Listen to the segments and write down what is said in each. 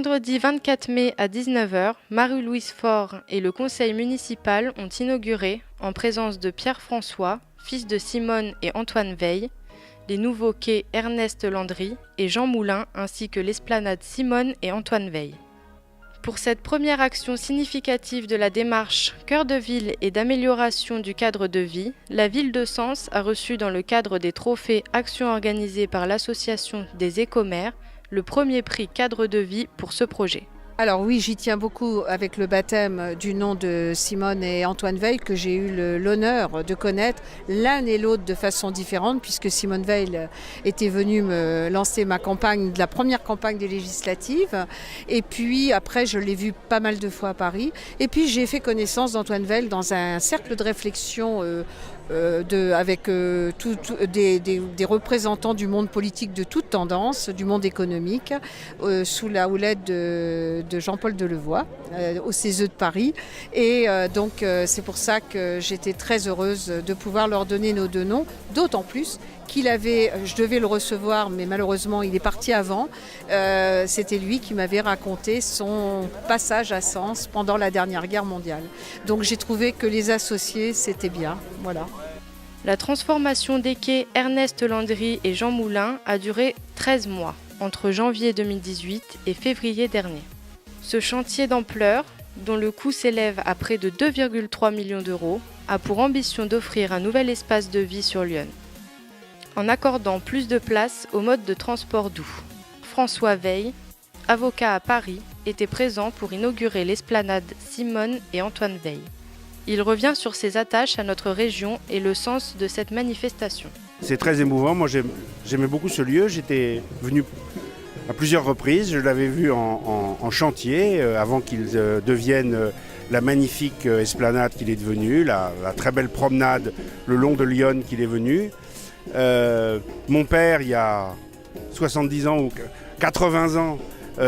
vendredi 24 mai à 19 heures, Marie-Louise Faure et le conseil municipal ont inauguré, en présence de Pierre François, fils de Simone et Antoine Veil, les nouveaux quais Ernest Landry et Jean Moulin ainsi que l'esplanade Simone et Antoine Veil. Pour cette première action significative de la démarche Cœur de ville et d'amélioration du cadre de vie, la ville de Sens a reçu dans le cadre des trophées Actions organisées par l'association des écomères le premier prix cadre de vie pour ce projet. Alors oui, j'y tiens beaucoup avec le baptême du nom de Simone et Antoine Veil que j'ai eu l'honneur de connaître l'un et l'autre de façon différente puisque Simone Veil était venue me lancer ma campagne, la première campagne des législatives et puis après je l'ai vu pas mal de fois à Paris et puis j'ai fait connaissance d'Antoine Veil dans un cercle de réflexion avec des représentants du monde politique de toute tendance, du monde économique, sous la houlette de Jean-Paul Delevoye au CESE de Paris. Et donc c'est pour ça que j'étais très heureuse de pouvoir leur donner nos deux noms, d'autant plus je devais le recevoir, mais malheureusement il est parti avant. C'était lui qui m'avait raconté son passage à Sens pendant la dernière guerre mondiale. Donc j'ai trouvé que les associer, c'était bien. Voilà. La transformation des quais Ernest Landry et Jean Moulin a duré 13 mois, entre janvier 2018 et février dernier. Ce chantier d'ampleur, dont le coût s'élève à près de 2,3 millions d'euros, a pour ambition d'offrir un nouvel espace de vie sur Lyon, en accordant plus de place au mode de transport doux. François Veil, avocat à Paris, était présent pour inaugurer l'esplanade Simone et Antoine Veil. Il revient sur ses attaches à notre région et le sens de cette manifestation. C'est très émouvant, moi j'aimais beaucoup ce lieu, j'étais venu à plusieurs reprises, je l'avais vu en chantier avant qu'il devienne la magnifique esplanade qu'il est devenu, la très belle promenade le long de Lyon qu'il est venu. Mon père, il y a 70 ans ou 80 ans,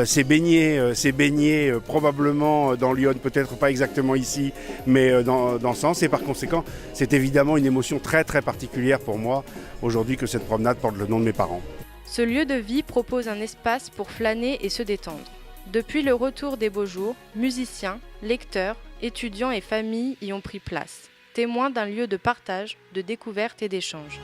s'est baigné probablement dans Lyon, peut-être pas exactement ici, mais dans Sens. Et par conséquent, c'est évidemment une émotion très très particulière pour moi aujourd'hui que cette promenade porte le nom de mes parents. Ce lieu de vie propose un espace pour flâner et se détendre. Depuis le retour des beaux jours, musiciens, lecteurs, étudiants et familles y ont pris place, témoins d'un lieu de partage, de découverte et d'échange.